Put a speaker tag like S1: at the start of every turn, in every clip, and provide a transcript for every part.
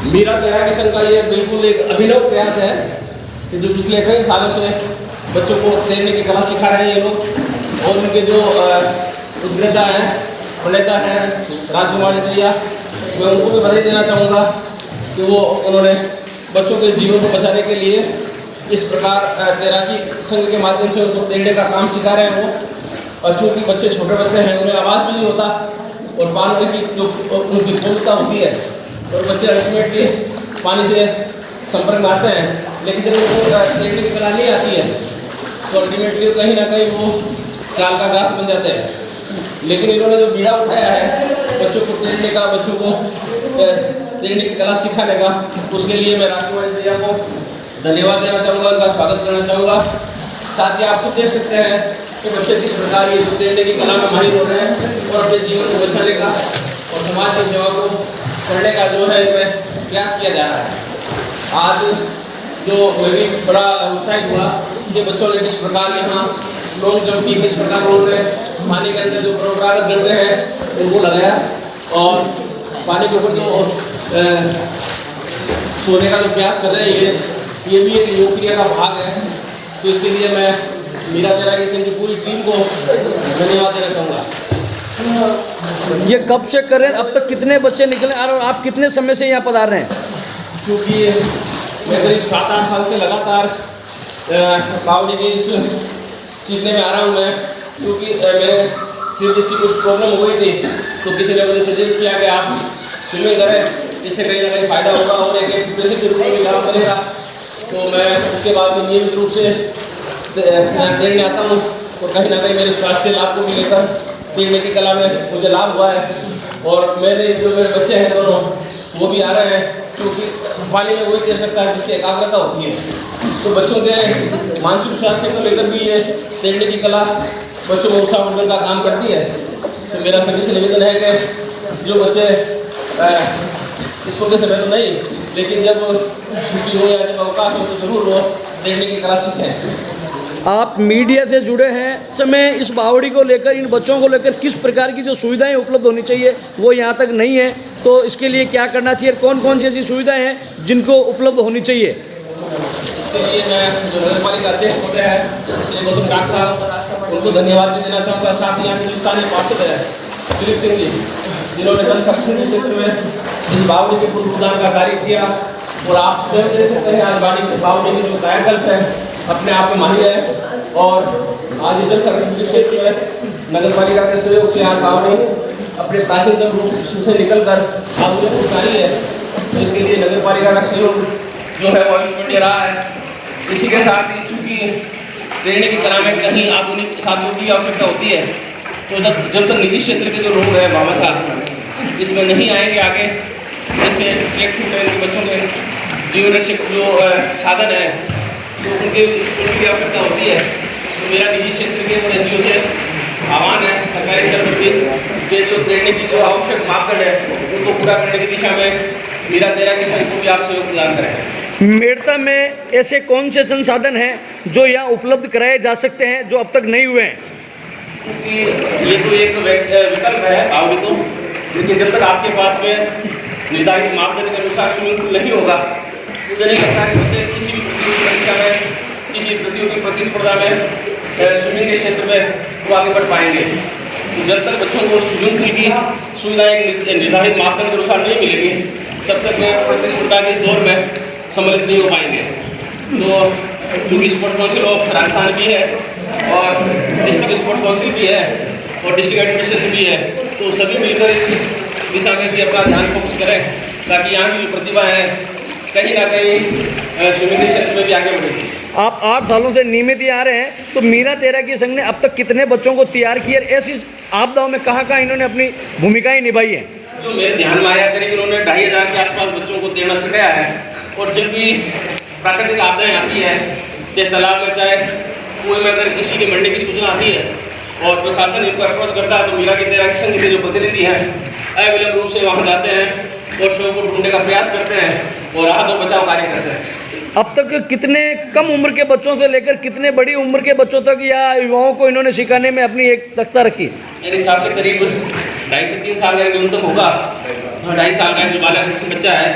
S1: मीरा तैराकी संघ का ये बिल्कुल एक अभिनव प्रयास है कि जो पिछले कई सालों से बच्चों को तैरने की कला सिखा रहे हैं ये लोग। और उनके जो उद्ग्रता हैं, प्रणेता हैं राजकुमारी दैया, मैं उनको भी बधाई देना चाहूँगा कि वो उन्होंने बच्चों के जीवन को बचाने के लिए इस प्रकार तैराकी संघ के माध्यम से उनको तैरने का काम सिखा रहे हैं वो। और चूँकि बच्चे छोटे बच्चे हैं, उन्हें आवाज़ भी नहीं होता और पानी की जो उनकी कोमलता होती है और बच्चे अल्टीमेटली पानी से संपर्क में आते हैं, लेकिन जब उनको तैरने की कला नहीं आती है तो अल्टीमेटली कहीं ना कहीं वो चाल का घास बन जाते हैं। लेकिन इन्होंने जो बीड़ा उठाया है बच्चों को तैरने का, बच्चों को तैरने की कला सिखाने का, उसके लिए मैं राजकुमारी दैया को धन्यवाद देना चाहूँगा, उनका स्वागत करना चाहूँगा। साथ ही आप खुद देख सकते हैं कि बच्चे किस प्रकार ये तैरने की कला में माहिर हो रहे हैं और अपने जीवन को बचाने का और समाज की सेवा को करने का जो है इनमें प्रयास किया जा रहा है। आज जो मैं भी बड़ा उत्साहित हुआ कि बच्चों ने किस प्रकार यहाँ लॉन्ग जंप की, किस प्रकार उन्होंने पानी के अंदर जो परंपरागत जंपे हैं उनको लगाया और पानी के ऊपर जो सोने का जो प्रयास कर रहे हैं ये भी एक योग क्रिया का भाग है। तो इसके लिए मैं मीरा तैराकी संघ की पूरी टीम को धन्यवाद देना चाहूँगा।
S2: ये कब से कर रहे हैं, अब तक कितने बच्चे निकले और आप कितने समय से यहाँ पधार रहे हैं?
S1: क्योंकि मैं करीब 7-8 साल से लगातार बावड़ी की इस सीखने में आ रहा हूँ मैं, क्योंकि मेरे सिर जिसकी कुछ प्रॉब्लम हो गई थी तो किसी ने मुझे सजेस्ट किया कि आप स्विमिंग करें, इससे कहीं ना कहीं फ़ायदा होगा और एक पैसे के रूप में भी लाभ मिलेगा। तो मैं उसके बाद में नियमित रूप से तैरने आता हूँ और कहीं ना कहीं मेरे स्वास्थ्य लाभ को भी लेकर तैरने की कला में मुझे लाभ हुआ है। और मेरे जो मेरे बच्चे हैं दोनों वो भी आ रहे हैं, क्योंकि पानी में वही तैर सकता है जिसकी एकाग्रता होती है। तो बच्चों के मानसिक स्वास्थ्य को लेकर भी ये तैरने की कला बच्चों में उत्साहवर्धन का काम करती है। तो मेरा सभी से निवेदन है कि जो बच्चे इसको के समय तो नहीं, लेकिन जब छुट्टी हो या जब अवकाश हो तो ज़रूर वो तैरने की कला सीखें।
S2: आप मीडिया से जुड़े हैं, समय इस बावड़ी को लेकर, इन बच्चों को लेकर किस प्रकार की जो सुविधाएं उपलब्ध होनी चाहिए वो यहाँ तक नहीं है, तो इसके लिए क्या करना चाहिए, कौन कौन सी ऐसी सुविधाएं हैं जिनको उपलब्ध होनी चाहिए?
S1: इसके लिए मैं जो नगर पालिका अध्यक्ष होते हैं श्री गौतम डाक साहब, उनको धन्यवाद भी देना चाहूँगा। साथ ही यहाँ के जो स्थानीय पार्षद है दिलीप सिंह जी, जिन्होंने जल संरक्षण के क्षेत्र में इस बावड़ी के पुनरुद्धार का कार्य किया। और आप स्वयं देख सकते हैं आज बावड़ी की जो कायाकल्प है अपने आप में माहिर है। और आज जल संरक्षण के क्षेत्र में नगर पालिका के सहयोग से आज बावड़ी अपने प्राचीनतम रूप से निकल कर आधुनिक रूप में आई है। तो इसके लिए नगर पालिका का सहयोग जो है वो अविस्मरणीय रहा है। इसी के साथ ही चूँकि तैरने की कला में कहीं आधुनिक साधनों की आवश्यकता होती है, तो जब तक निजी क्षेत्र के जो लोग हैं भामाशाह इसमें नहीं आएंगे आगे, जैसे ट्रैक शूट है, इनके बच्चों के जीवन रक्षक जो साधन है तो उनकी आवश्यकता होती है। तो मेरा निजी क्षेत्र के और एनजीओ से आह्वान है सरकारी स्तर पर भी कि जो तैरने की जो आवश्यक मापदंड है उनको पूरा करने की दिशा में मीरा तैराकी संघ को भी आप सहयोग प्रदान करें।
S2: मेड़ता में ऐसे कौन से संसाधन हैं जो यहाँ उपलब्ध कराए जा सकते हैं जो अब तक नहीं हुए हैं?
S1: क्योंकि ये तो एक विकल्प है बावड़ी तो, लेकिन जब तक आपके पास में निर्धारित मापदंड के अनुसार स्विमिंग पूल नहीं होगा मुझे नहीं लगता कि बच्चे किसी भी प्रतियोगी परीक्षा में, किसी प्रतियोगी प्रतिस्पर्धा में स्विमिंग के क्षेत्र में वो आगे बढ़ पाएंगे। तो जब तक बच्चों को स्विमिंग पूल की सुविधाएं निर्धारित मापदंड के अनुसार नहीं मिलेगी तब तक प्रतिस्पर्धा के इस दौर में सम्मिलित नहीं हो पाएंगे। तो चूँकि स्पोर्ट्स काउंसिल ऑफ राजस्थान भी है और डिस्ट्रिक्ट स्पोर्ट्स काउंसिल भी है और डिस्ट्रिक्ट एडमिनिस्ट्रेशन भी है, तो सभी मिलकर इस दिशा में भी अपना ध्यान फोकस करें ताकि यहाँ की जो प्रतिभा है कहीं ना कहीं स्विमिंग के क्षेत्र में भी आगे बढ़ेगी।
S2: आप 8 सालों से नियमित ही आ रहे हैं, तो मीरा तैराकी संघ ने अब तक कितने बच्चों को तैयार किया, ऐसी आपदाओं में कहाँ कहाँ इन्होंने अपनी भूमिकाएं निभाई हैं?
S1: जो मेरे ध्यान में आया करीब इन्होंने 2500 के आसपास बच्चों को तैरना सिखाया है। और जब भी प्राकृतिक आपदाएँ आती हैं, चाहे तालाब में चाहे कुएं में, अगर किसी की मरने की सूचना आती है और प्रशासन इनको अप्रोच करता है तो मीरा की तैराकी संघ के जो प्रतिनिधि हैं अविलंब रूप से वहाँ जाते हैं और शव को ढूंढने का प्रयास करते हैं और राहत और बचाव कार्य करते हैं।
S2: अब तक कितने कम उम्र के बच्चों से लेकर कितने बड़ी उम्र के बच्चों तक या युवाओं को इन्होंने सिखाने में अपनी एक दक्षता रखी?
S1: मेरे हिसाब से करीब 2.5 से 3 साल का न्यूनतम होगा। 2.5 साल का जो बालक बच्चा है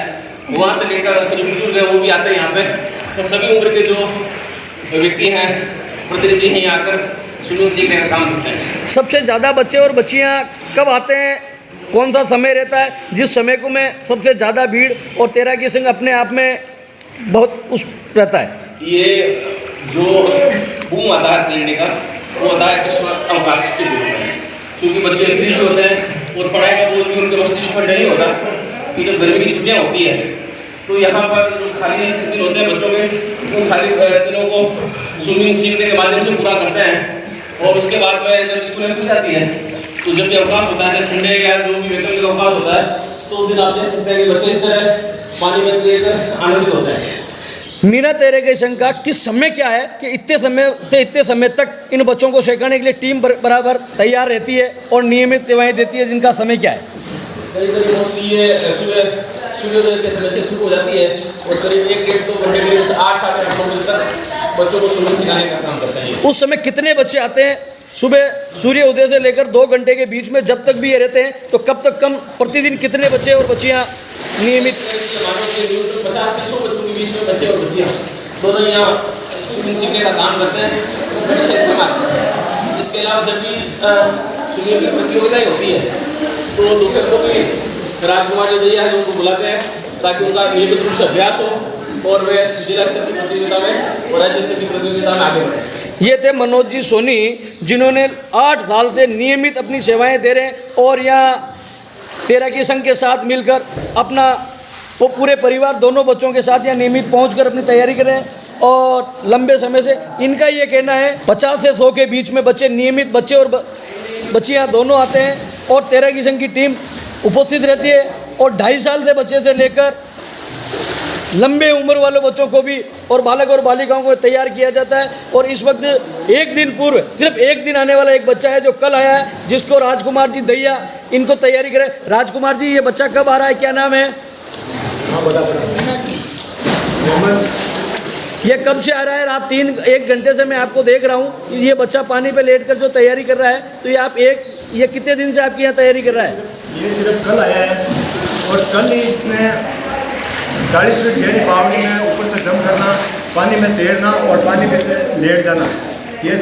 S1: वहाँ से लेकर जो बुजुर्ग हैं वो भी आते हैं यहाँ पे, तो सभी उम्र के जो व्यक्ति हैं प्रतिनिधि हैं यहाँ आकर स्विमिंग सीखने का काम करते हैं।
S2: सबसे ज़्यादा बच्चे और बच्चियाँ कब आते हैं, कौन सा समय रहता है जिस समय को में सबसे ज़्यादा भीड़ और तैराकी संघ अपने आप में बहुत उस रहता है?
S1: ये जो बूम आता है तैरने का वो आता है ग्रीष्म अवकाश के दिनों में, क्योंकि बच्चे फ्री भी होते हैं और पढ़ाई का बोझ भी उनके मस्तिष्क पर नहीं होता, क्योंकि जब गर्मी की छुट्टियाँ होती है तो यहाँ पर जो खाली दिन होते हैं बच्चों के, उन खाली दिनों को स्विमिंग सीखने के माध्यम से पूरा करते हैं। और उसके बाद में जब स्कूलें खुल जाती है तो जब भी अवकाश होता है, संडे या जो भी वैकल्पिक अवकाश होता है, तो उस दिन आप देख सकते हैं कि बच्चे इस तरह पानी में तैरकर आनंदित होते हैं।
S2: मीरा तैराकी संघ का किस समय क्या है कि इतने समय से इतने समय तक इन बच्चों को सिखाने के लिए टीम बराबर तैयार रहती है और नियमित सेवाएं देती है, जिनका समय क्या है?
S1: करीब मोस्टली ये सुबह सूर्योदय के समय से शुरू हो जाती है और करीब 1-1.5-2 घंटे करीब 8-8 बजे तक बच्चों को स्विमिंग सिखाने का काम करते हैं।
S2: उस समय कितने बच्चे आते हैं? सुबह सूर्य उदय से लेकर 2 घंटे के बीच में जब तक भी ये रहते हैं, तो कब तक कम प्रतिदिन कितने बच्चे और बच्चियाँ नियमित?
S1: 50 से 100 बच्चों के बीच में बच्चे और बच्चियाँ दोनों यहाँ स्विमिंग सीखने का काम करते हैं। इसके अलावा जब भी स्विमिंग की प्रतियोगिताएँ होती है तो दूसरे को भी राजकुमार जो दैया है उनको बुलाते हैं ताकि उनका नियमित रूप से अभ्यास हो और वे जिला स्तर की प्रतियोगिता में और राज्य स्तर की प्रतियोगिता में आगे बढ़े।
S2: ये थे मनोज जी सोनी, जिन्होंने 8 साल से नियमित अपनी सेवाएं दे रहे हैं और यहाँ तैराकी संघ के साथ मिलकर अपना वो पूरे परिवार दोनों बच्चों के साथ यहाँ नियमित पहुंचकर अपनी तैयारी कर रहे हैं। और लंबे समय से इनका ये कहना है 50 से 100 के बीच में बच्चे नियमित बच्चे और बच्चियाँ दोनों आते हैं और तैराकी संघ की टीम उपस्थित रहती है। और 2.5 साल से बच्चे से लेकर लंबे उम्र वाले बच्चों को भी और बालक और बालिकाओं को तैयार किया जाता है। और इस वक्त एक दिन पूर्व सिर्फ एक दिन आने वाला एक बच्चा है जो कल आया है, जिसको राजकुमार जी दैया इनको तैयारी करें। राजकुमार जी, ये बच्चा कब आ रहा है, क्या नाम है? ये कब से आ रहा है? रात 1 घंटे से मैं आपको देख रहा हूँ। ये बच्चा पानी पे लेट कर जो तैयारी कर रहा है, तो ये आप ये कितने दिन से आपकी यहाँ तैयारी कर रहा है?
S3: ये सिर्फ कल आया है और कल ही इसने 40 मिनट गहरी बावड़ी में ऊपर से जंप करना, पानी में तैरना और पानी में से लेट जाना, ये